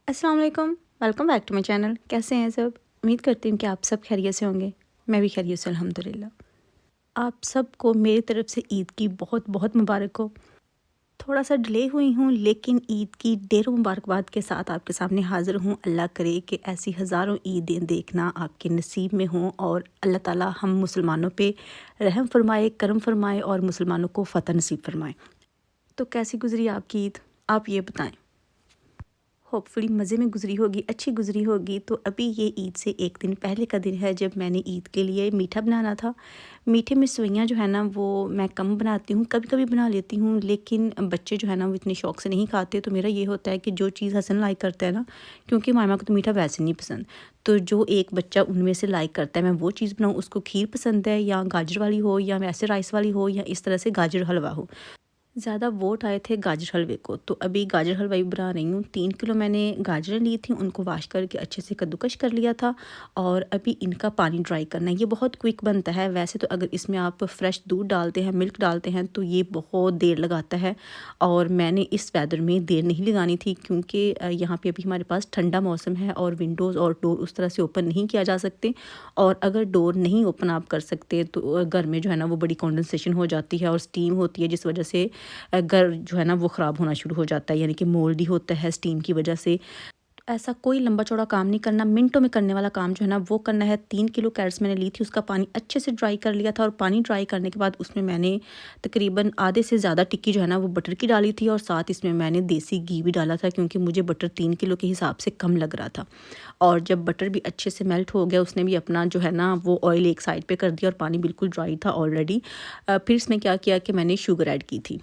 अस्सलाम वालेकुम, welcome back to my channel. कैसे हैं सब? उम्मीद करती हूँ कि आप सब खैरियत से होंगे। मैं भी खैरियत से अल्हम्दुलिल्लाह। आप सबको मेरी तरफ से ईद की बहुत बहुत मुबारक हो। थोड़ा सा डिले हुई हूँ लेकिन ईद की ढेरों मुबारकबाद के साथ आपके सामने हाज़िर हूँ। अल्लाह करे कि ऐसी हज़ारों ईदें देखना आपके नसीब में हों और अल्लाह ताला हम मुसलमानों पे रहम फ़रमाए, करम फ़रमाए और मुसलमानों को फ़तह नसीब फ़रमाए। तो कैसी गुज़री आपकी ईद? आप ये बताएँ। होपफुली मज़े में गुज़री होगी, अच्छी गुज़री होगी। तो अभी ये ईद से एक दिन पहले का दिन है जब मैंने ईद के लिए मीठा बनाना था। मीठे में सेवइयाँ जो है ना वो मैं कम बनाती हूँ, कभी-कभी बना लेती हूँ, लेकिन बच्चे जो है ना वो इतने शौक से नहीं खाते। तो मेरा ये होता है कि जो चीज़ हसन लाइक करता है ना, क्योंकि मामा को तो मीठा वैसे नहीं पसंद, तो जो एक बच्चा उनमें से लाइक करता है मैं वो चीज़ बनाऊँ। उसको खीर पसंद है या गाजर वाली हो या वैसे राइस वाली हो या इस तरह से गाजर हलवा हो। ज़्यादा वोट आए थे गाजर हलवे को, तो अभी गाजर हलवा ही बना रही हूँ। 3 किलो मैंने गाजरें ली थी, उनको वॉश करके अच्छे से कद्दूकश कर लिया था और अभी इनका पानी ड्राई करना है। ये बहुत क्विक बनता है। वैसे तो अगर इसमें आप फ्रेश दूध डालते हैं, मिल्क डालते हैं तो ये बहुत देर लगाता है और मैंने इस वेदर में देर नहीं लगानी थी क्योंकि यहाँ पे अभी हमारे पास ठंडा मौसम है और विंडोज़ और डोर उस तरह से ओपन नहीं किया जा सकते। और अगर डोर नहीं ओपन आप कर सकते तो घर में जो है ना वो बड़ी कंडेंसेशन हो जाती है और स्टीम होती है, जिस वजह से घर जो है ना वो ख़राब होना शुरू हो जाता है, यानी कि मोल्डी होता है स्टीम की वजह से। ऐसा कोई लंबा चौड़ा काम नहीं करना, मिनटों में करने वाला काम जो है ना वो करना है। 3 किलो कैरेट्स मैंने ली थी, उसका पानी अच्छे से ड्राई कर लिया था और पानी ड्राई करने के बाद उसमें मैंने तकरीबन आधे से ज़्यादा टिक्की जो है ना वो बटर की डाली थी और साथ इसमें मैंने देसी घी भी डाला था क्योंकि मुझे बटर 3 किलो के हिसाब से कम लग रहा था। और जब बटर भी अच्छे से मेल्ट हो गया, उसने भी अपना जो है ना वो ऑयल एक साइड पे कर दिया और पानी बिल्कुल ड्राई था ऑलरेडी। फिर इसमें क्या किया कि मैंने शुगर ऐड की थी।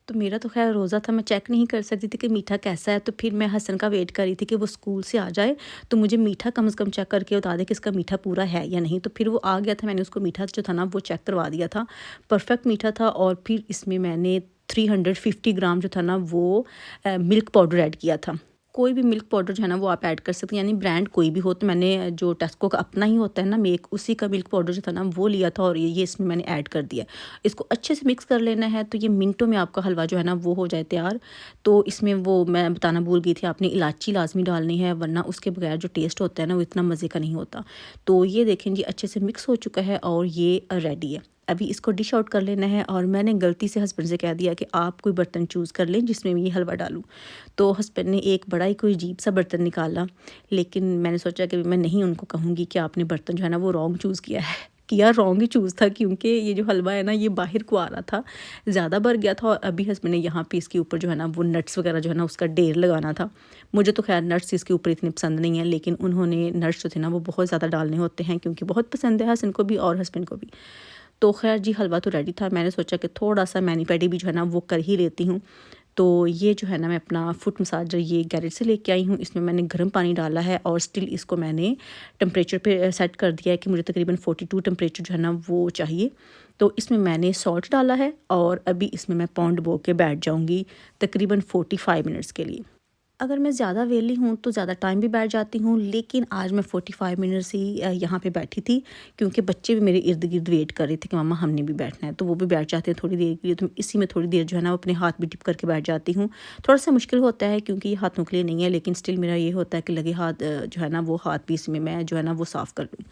तो मेरा तो ख़ैर रोज़ा था, मैं चेक नहीं कर सकती थी कि मीठा कैसा है, तो फिर मैं हसन का वेट कर रही थी कि वो स्कूल से आ जाए, तो मुझे मीठा कम से कम चेक करके बता दे कि इसका मीठा पूरा है या नहीं। तो फिर वो आ गया था, मैंने उसको मीठा जो था ना वो चेक करवा दिया था, परफेक्ट मीठा था। और फिर इसमें मैंने 350 ग्राम जो था ना वो मिल्क पाउडर ऐड किया था। कोई भी मिल्क पाउडर जो है ना वो आप ऐड कर सकते हैं, यानी ब्रांड कोई भी हो। तो मैंने जो टेस्को का अपना ही होता है ना मेक, उसी का मिल्क पाउडर जो था ना वो लिया था और ये इसमें मैंने ऐड कर दिया। इसको अच्छे से मिक्स कर लेना है, तो ये मिनटों में आपका हलवा जो है ना वो हो जाए तैयार। तो इसमें वो मैं बताना भूल गई थी, आपने इलायची लाज़मी डालनी है, वरना उसके बगैर जो टेस्ट होता है ना वो इतना मज़े का नहीं होता। तो ये देखें जी अच्छे से मिक्स हो चुका है और ये रेडी है। अभी इसको डिश आउट कर लेना है और मैंने गलती से हस्बैंड से कह दिया कि आप कोई बर्तन चूज़ कर लें जिसमें मैं ये हलवा डालूँ। तो हस्बैंड ने एक बड़ा ही कोई अजीब सा बर्तन निकाला, लेकिन मैंने सोचा कि मैं नहीं उनको कहूँगी कि आपने बर्तन जो है ना वो रॉन्ग चूज़ किया है। किया रॉन्ग ही चूज़ था क्योंकि ये जो हलवा है ना ये बाहर को आ रहा था, ज़्यादा भर गया था। और अभी हस्बैंड ने यहाँ पे इसके ऊपर जो है ना वो नट्स वगैरह जो है ना उसका ढेर लगाना था। मुझे तो खैर नट्स इसके ऊपर इतने पसंद नहीं है, लेकिन उन्होंने नट्स जो थे ना वो बहुत ज़्यादा डालने होते हैं क्योंकि बहुत पसंद है हसन को भी और हस्बैंड को भी। तो खैर जी हलवा तो रेडी था, मैंने सोचा कि थोड़ा सा मैनी पेडी भी जो है ना वो कर ही लेती हूँ। तो ये जो है ना मैं अपना फुट मसाजर ये गैरेज से लेके आई हूँ, इसमें मैंने गर्म पानी डाला है और स्टिल इसको मैंने टेम्परेचर पे सेट कर दिया है कि मुझे तकरीबन 42 टेम्परेचर जो है ना वो चाहिए। तो इसमें मैंने सॉल्ट डाला है और अभी इसमें मैं पौंड बो के बैठ जाऊँगी तकरीबन 45 मिनट्स के लिए। अगर मैं ज़्यादा वेली हूँ तो ज़्यादा टाइम भी बैठ जाती हूँ, लेकिन आज मैं 45 मिनट्स ही यहाँ पे बैठी थी क्योंकि बच्चे भी मेरे इर्द गिर्द वेट कर रहे थे कि मम्मा हमने भी बैठना है, तो वो भी बैठ जाते हैं थोड़ी देर के लिए। तो इसी में थोड़ी देर जो है ना अपने हाथ भी टिप करके बैठ जाती हूँ। थोड़ा सा मुश्किल होता है क्योंकि ये हाथों के लिए नहीं है, लेकिन स्टिल मेरा ये होता है कि लगे हाथ जो है ना वो हाथ भी इसमें मैं जो है ना वो साफ़ कर लूँ।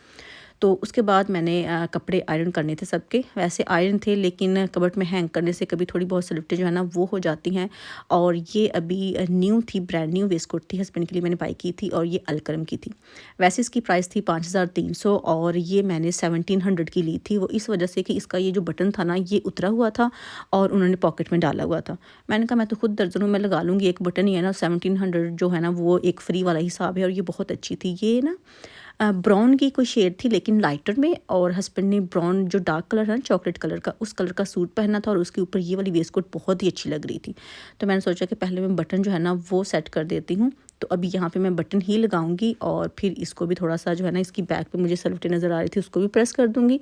तो उसके बाद मैंने कपड़े आयरन करने थे सबके, वैसे आयरन थे लेकिन कबर्ड में हैंग करने से कभी थोड़ी बहुत स्लिटें जो है ना वो हो जाती हैं। और ये अभी न्यू थी, ब्रांड न्यू वेस्टकोट थी, हस्बैंड के लिए मैंने बाई की थी और ये अलकरम की थी। वैसे इसकी प्राइस थी 5300 और ये मैंने 1700 की ली थी। वो इस वजह से कि इसका ये जो बटन था ना ये उतरा हुआ था और उन्होंने पॉकेट में डाला हुआ था। मैंने कहा मैं तो खुद दर्जनों में लगा लूँगी, एक बटन ही है ना, 1700 जो है ना वो एक फ्री वाला हिसाब है। और ये बहुत अच्छी थी, ये ना ब्राउन की कोई शेड थी लेकिन लाइटर में, और हस्बैंड ने ब्राउन जो डार्क कलर है ना चॉकलेट कलर का, उस कलर का सूट पहना था और उसके ऊपर ये वाली वेस्टकोट बहुत ही अच्छी लग रही थी। तो मैंने सोचा कि पहले मैं बटन जो है ना वो सेट कर देती हूँ। तो अभी यहाँ पे मैं बटन ही लगाऊंगी और फिर इसको भी थोड़ा सा जो है ना इसकी बैक पे मुझे सलवटें नज़र आ रही थी उसको भी प्रेस कर दूँगी।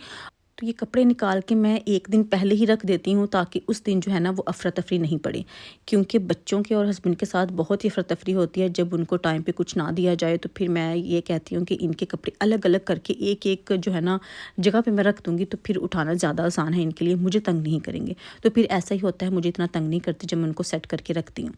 तो ये कपड़े निकाल के मैं एक दिन पहले ही रख देती हूँ ताकि उस दिन जो है ना वो अफरा तफरी नहीं पड़े, क्योंकि बच्चों के और हस्बैंड के साथ बहुत ही अफरा तफरी होती है जब उनको टाइम पे कुछ ना दिया जाए। तो फिर मैं ये कहती हूँ कि इनके कपड़े अलग अलग करके एक एक जो है ना जगह पे मैं रख दूँगी, तो फिर उठाना ज़्यादा आसान है इनके लिए, मुझे तंग नहीं करेंगे। तो फिर ऐसा ही होता है, मुझे इतना तंग नहीं करती जब मैं उनको सेट करके रखती हूँ।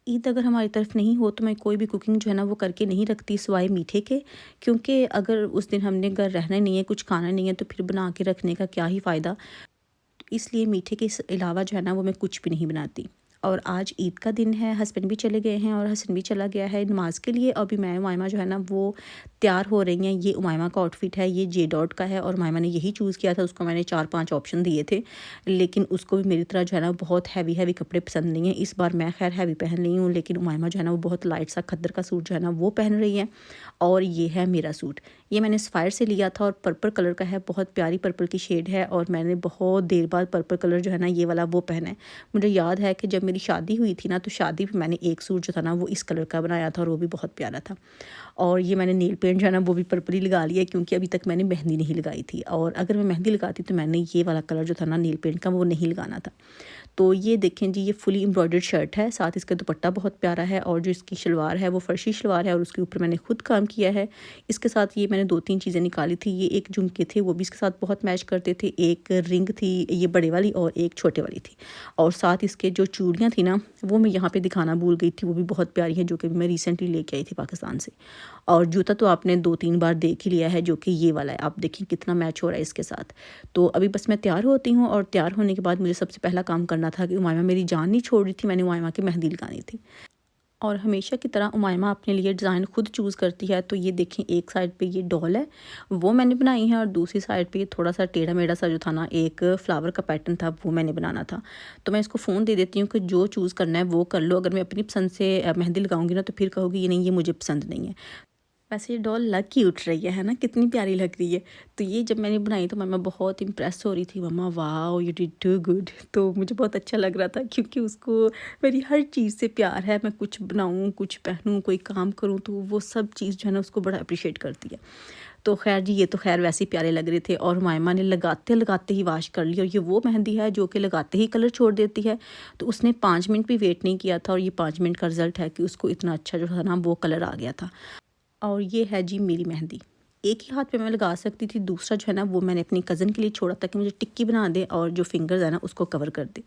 ईद अगर हमारी तरफ नहीं हो तो मैं कोई भी कुकिंग जो है ना वो करके नहीं रखती सिवाय मीठे के, क्योंकि अगर उस दिन हमने घर रहना नहीं है, कुछ खाना नहीं है, तो फिर बना के रखने का क्या ही फ़ायदा। इसलिए मीठे के अलावा जो है ना वो मैं कुछ भी नहीं बनाती। और आज ईद का दिन है, हस्बैंड भी चले गए हैं और हसन भी चला गया है नमाज़ के लिए। अभी मैं उमाइमा जो है ना वो तैयार हो रही हैं। ये उमाइमा का आउटफिट है, ये जे डॉट का है और उमाइमा ने यही चूज़ किया था। उसको मैंने 4-5 ऑप्शन दिए थे, लेकिन उसको भी मेरी तरह जो है ना बहुत हैवी हैवी कपड़े पसंद नहीं है। इस बार मैं खैर हैवी पहन रही हूँ, लेकिन उमाइमा जो है ना वो बहुत लाइट सा खद्दर का सूट जो है ना वो पहन रही है। और ये है मेरा सूट, ये मैंने सफ़ायर से लिया था और पर्पल कलर का है, बहुत प्यारी पर्पल की शेड है। और मैंने बहुत देर बाद पर्पल कलर जो है ना ये वाला वो पहना है। मुझे याद है कि जब मेरी शादी हुई थी ना, तो शादी पे मैंने एक सूट जो था ना वो इस कलर का बनाया था और वो भी बहुत प्यारा था। और ये मैंने नेल पेंट जो है ना वो भी पर्पल ही लगा लिया, क्योंकि अभी तक मैंने मेहंदी नहीं लगाई थी। और अगर मैं मेहंदी लगाती तो मैंने ये वाला कलर जो था ना नेल पेंट का वो नहीं लगाना था। तो ये देखें जी, ये फुली एम्ब्रॉयडर्ड शर्ट है, साथ इसका दुपट्टा बहुत प्यारा है। और जो इसकी शलवार है वो फर्शी शलवार है और उसके ऊपर मैंने खुद काम किया है। इसके साथ ये मैंने 2-3 चीज़ें निकाली थी। ये एक झुमके थे, वो भी इसके साथ बहुत मैच करते थे। एक रिंग थी ये बड़े वाली और एक छोटे वाली थी। और साथ इसके जो चूड़ियाँ थी ना वो मैं यहाँ पे दिखाना भूल गई थी, वो भी बहुत प्यारी है, जो कि मैं रिसेंटली लेके आई थी पाकिस्तान से। और जूता तो आपने 2-3 बार देख ही लिया है, जो कि ये वाला है। आप देखिए कितना मैच हो रहा है इसके साथ। तो अभी बस मैं तैयार होती हूँ और तैयार होने के बाद मुझे सबसे पहला काम करना था कि उमाइमा मेरी जान नहीं छोड़ रही थी, मैंने उमाइमा की मेहंदी लगानी थी। और हमेशा की तरह उमाइमा अपने लिए डिज़ाइन खुद चूज़ करती है। तो ये देखें, एक साइड पे ये डॉल है वो मैंने बनाई है और दूसरी साइड पे ये थोड़ा सा टेढ़ा मेढ़ा सा जो था ना एक फ्लावर का पैटर्न था वो मैंने बनाना था। तो मैं इसको फ़ोन दे देती हूँ कि जो चूज़ करना है वो कर लो। अगर मैं अपनी पसंद से मेहंदी लगाऊंगी ना तो फिर कहोगी ये नहीं, ये मुझे पसंद नहीं है। वैसे ये डॉल लग ही उठ रही है ना, कितनी प्यारी लग रही है। तो ये जब मैंने बनाई तो मम्मा बहुत इम्प्रेस हो रही थी, mamma wow you did too good. तो मुझे बहुत अच्छा लग रहा था, क्योंकि उसको मेरी हर चीज़ से प्यार है। मैं कुछ बनाऊँ, कुछ पहनूँ, कोई काम करूँ, तो वो सब चीज़ जो है ना उसको बड़ा अप्रिशिएट करती है। तो खैर जी, ये तो खैर वैसे ही प्यारे लग रहे थे। और मायमा ने लगाते लगाते ही वाश कर लिया। और ये वो मेहंदी है जो कि लगाते ही कलर छोड़ देती है। तो उसने 5 मिनट भी वेट नहीं किया था और ये 5 मिनट का रिज़ल्ट है कि उसको इतना अच्छा जो था ना वो कलर आ गया था। और ये है जी मेरी मेहंदी। एक ही हाथ पे मैं लगा सकती थी, दूसरा जो है ना वो मैंने अपनी कज़न के लिए छोड़ा था कि मुझे टिक्की बना दे और जो फिंगर्स है ना उसको कवर कर दे।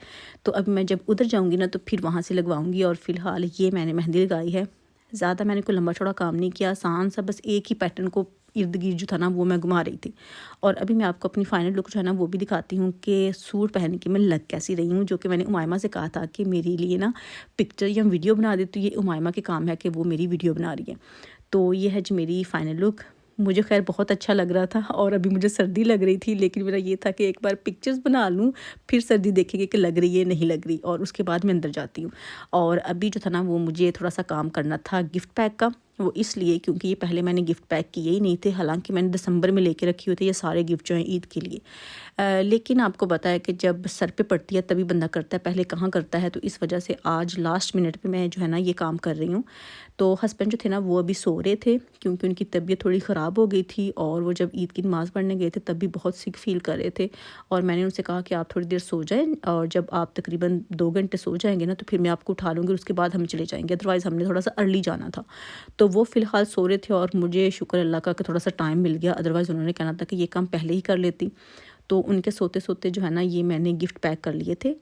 तो अब मैं जब उधर जाऊंगी ना तो फिर वहाँ से लगवाऊंगी। और फ़िलहाल ये मैंने मेहंदी लगाई है। ज़्यादा मैंने कोई लंबा चौड़ा काम नहीं किया, आसान सा बस एक ही पैटर्न को इर्द गिर्द जो था ना वो मैं घुमा रही थी। और अभी मैं आपको अपनी फाइनल लुक जो है ना वो भी दिखाती हूँ कि सूट पहन के मैं लग कैसी रही हूँ, जो कि मैंने उमाइमा से कहा था कि मेरे लिए ना पिक्चर या वीडियो बना दे। तो ये उमाइमा के काम है कि वो मेरी वीडियो बना रही है। तो ये है जी मेरी फ़ाइनल लुक। मुझे खैर बहुत अच्छा लग रहा था और अभी मुझे सर्दी लग रही थी, लेकिन मेरा ये था कि एक बार पिक्चर्स बना लूँ, फिर सर्दी देखेंगे कि लग रही है नहीं लग रही, और उसके बाद मैं अंदर जाती हूँ। और अभी जो था ना वो मुझे थोड़ा सा काम करना था गिफ्ट पैक का। वो इसलिए क्योंकि ये पहले मैंने गिफ्ट पैक किए ही नहीं थे, हालांकि मैंने दिसंबर में लेके रखे हुए थे ये सारे गिफ्ट जो हैं ईद के लिए। लेकिन आपको पता है कि जब सर पे पड़ती है तभी बंदा करता है, पहले कहाँ करता है। तो इस वजह से आज लास्ट मिनट पे मैं जो है ना ये काम कर रही हूँ। तो हस्बैंड जो थे ना वो अभी सो रहे थे, क्योंकि उनकी तबीयत थोड़ी ख़राब हो गई थी और वो जब ईद की नमाज़ पढ़ने गए थे तब भी बहुत सिक फील कर रहे थे। और मैंने उनसे कहा कि आप थोड़ी देर सो जाएं, और जब आप तकरीबन 2 घंटे सो जाएंगे ना तो फिर मैं आपको उठा लूँगी, उसके बाद हम चले जाएंगे। अदरवाइज़ हमने थोड़ा सा अर्ली जाना था। तो वो फ़िलहाल सो रहे थे और मुझे शुक्र अल्लाह का कि थोड़ा सा टाइम मिल गया, अदरवाइज़ उन्होंने कहना था कि ये काम पहले ही कर लेती। तो उनके सोते सोते जो है ना ये मैंने गिफ्ट पैक कर लिए थे।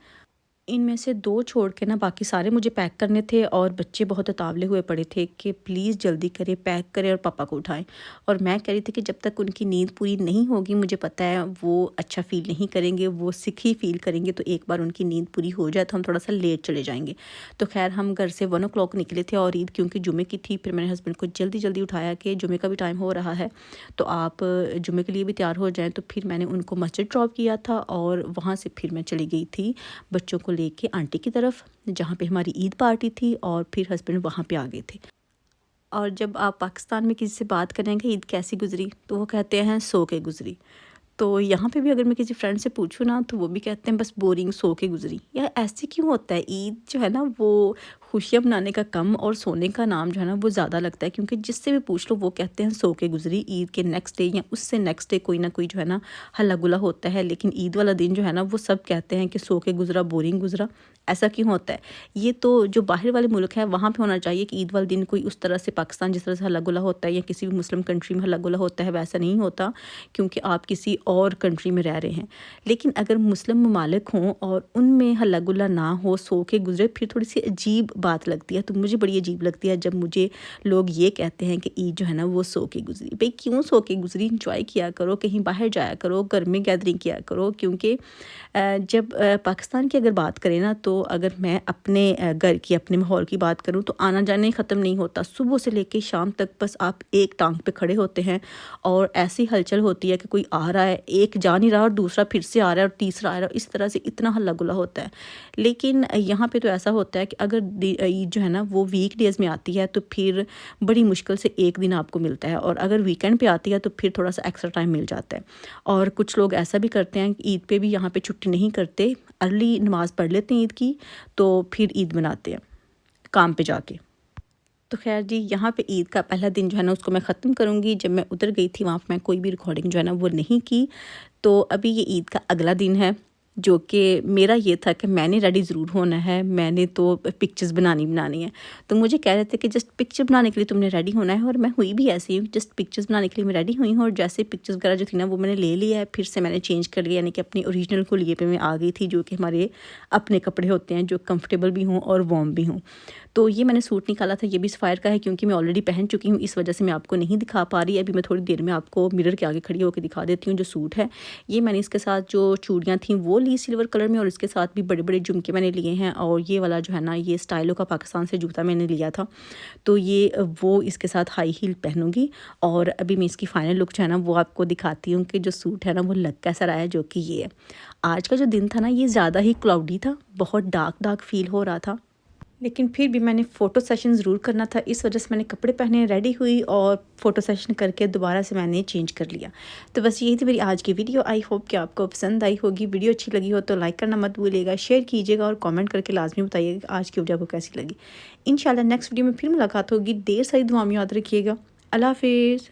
इनमें से 2 छोड़ के ना बाकी सारे मुझे पैक करने थे। और बच्चे बहुत उतावले हुए पड़े थे कि प्लीज़ जल्दी करें, पैक करें और पापा को उठाएं। और मैं कह रही थी कि जब तक उनकी नींद पूरी नहीं होगी, मुझे पता है वो अच्छा फ़ील नहीं करेंगे, वो सिक ही फ़ील करेंगे। तो एक बार उनकी नींद पूरी हो जाए तो हम थोड़ा सा लेट चले जाएंगे। तो खैर हम घर से 1 o'clock निकले थे और ईद क्योंकि जुमे की थी। फिर मैंने हस्बैंड को जल्दी जल्दी उठाया कि जुमे का भी टाइम हो रहा है, तो आप जुमे के लिए भी तैयार हो जाएँ। तो फिर मैंने उनको मस्जिद ड्रॉप किया था और वहाँ से फिर मैं चली गई थी बच्चों को लेके आंटी की तरफ, जहाँ पे हमारी ईद पार्टी थी। और फिर हस्बैंड वहाँ पे आ गए थे। और जब आप पाकिस्तान में किसी से बात करेंगे ईद कैसी गुजरी, तो वो कहते हैं सो के गुजरी। तो यहाँ पे भी अगर मैं किसी फ्रेंड से पूछूँ ना तो वो भी कहते हैं बस बोरिंग, सो के गुजरी। यार ऐसे क्यों होता है? ईद जो है ना वो खुशियाँ मनाने का कम और सोने का नाम जो है ना वो ज़्यादा लगता है, क्योंकि जिससे भी पूछ लो वो कहते हैं सो के गुजरी। ईद के नेक्स्ट डे या उससे नेक्स्ट डे कोई ना कोई जो है ना हल्ला गुला होता है, लेकिन ईद वाला दिन जो है ना वो सब कहते हैं कि सो के गुजरा, बोरिंग गुजरा। ऐसा क्यों होता है? ये तो जो बाहर वाले मुल्क हैं वहाँ पे होना चाहिए कि ईद वाले दिन कोई उस तरह से, पाकिस्तान जिस तरह से हल्ला गुला होता है या किसी भी मुस्लिम कंट्री में हल्ला गुला होता है वैसा नहीं होता। क्योंकि आप किसी और कंट्री में रह रहे हैं। लेकिन अगर मुस्लिम ममालिक हों और उनमें हल्ला गुल्ला ना हो, सो के गुजरे, फिर थोड़ी सी अजीब बात लगती है। तो मुझे बड़ी अजीब लगती है जब मुझे लोग ये कहते हैं कि ईद जो है ना वो सो के गुजरी। भाई क्यों सो के गुजरी? इंजॉय किया करो, कहीं बाहर जाया करो, घर में गैदरिंग किया करो। क्योंकि जब पाकिस्तान की अगर बात करें ना, तो अगर मैं अपने घर की, अपने माहौल की बात करूँ, तो आना जाना ही ख़त्म नहीं होता। सुबह से लेके शाम तक बस आप एक टांग पे खड़े होते हैं और ऐसी हलचल होती है कि कोई आ रहा है, एक जा नहीं रहा और दूसरा फिर से आ रहा है और तीसरा आ रहा है। इस तरह से इतना हल्ला गुल्ला होता है। लेकिन यहाँ पे तो ऐसा होता है कि अगर ईद जो है ना वो वीक डेज़ में आती है तो फिर बड़ी मुश्किल से एक दिन आपको मिलता है, और अगर वीकेंड पे आती है तो फिर थोड़ा सा एक्स्ट्रा टाइम मिल जाता है। और कुछ लोग ऐसा भी करते हैं कि ईद पे भी यहाँ पे छुट्टी नहीं करते, अर्ली नमाज़ पढ़ लेते हैं ईद की, तो फिर ईद मनाते हैं काम पे जाके। तो खैर जी, यहाँ पे ईद का पहला दिन जो है ना उसको मैं ख़त्म करूँगी। जब मैं उधर गई थी वहाँ पे मैं कोई भी रिकॉर्डिंग जो है ना वो नहीं की। तो अभी ये ईद का अगला दिन है, जो कि मेरा ये था कि मैंने रेडी ज़रूर होना है, मैंने तो पिक्चर्स बनानी है। तो मुझे कह रहे थे कि जस्ट पिक्चर बनाने के लिए तुमने रेडी होना है, और मैं हुई भी ऐसी हूँ, जस्ट पिक्चर्स बनाने के लिए मैं रेडी हुई हूँ। और जैसे पिक्चर्स वगैरह जो थी ना वो मैंने ले लिया है, फिर से मैंने चेंज कर लिया, यानी कि अपनी ओरिजिनल को लिए पे मैं आ गई थी, जो कि हमारे अपने कपड़े होते हैं जो कंफर्टेबल भी हों और वार्म भी हों। तो ये मैंने सूट निकाला था, ये भी सफ़ायर का है, क्योंकि मैं ऑलरेडी पहन चुकी हूँ, इस वजह से मैं आपको नहीं दिखा पा रही। अभी मैं थोड़ी देर में आपको मिरर के आगे खड़ी होकर दिखा देती हूँ जो सूट है। ये मैंने इसके साथ जो चूड़ियाँ थी वो ली सिल्वर कलर में, और इसके साथ भी बड़े बड़े झुमके मैंने लिए हैं। और ये वाला जो है ना ये स्टाइलो का पाकिस्तान से जूता मैंने लिया था, तो ये वो इसके साथ हाई हील पहनूंगी। और अभी मैं इसकी फ़ाइनल लुक जो है ना वो आपको दिखाती हूँ कि जो सूट है ना वो लग कैसा रहा है, जो कि ये है। आज का जो दिन था ना ये ज़्यादा ही क्लाउडी था, बहुत डार्क फील हो रहा था, लेकिन फिर भी मैंने फ़ोटो सेशन ज़रूर करना था, इस वजह से मैंने कपड़े पहने, रेडी हुई और फ़ोटो सेशन करके दोबारा से मैंने चेंज कर लिया। तो बस यही थी मेरी आज की वीडियो। आई होप कि आपको पसंद आई होगी। वीडियो अच्छी लगी हो तो लाइक करना मत भूलिएगा, शेयर कीजिएगा और कमेंट करके लाजमी बताइएगा कि आज की वीडियो आपको कैसी लगी। इंशाल्लाह नेक्स्ट वीडियो में फिर मुलाकात होगी। देर सारी दुआ में याद रखिएगा। अल्लाह हाफिज़।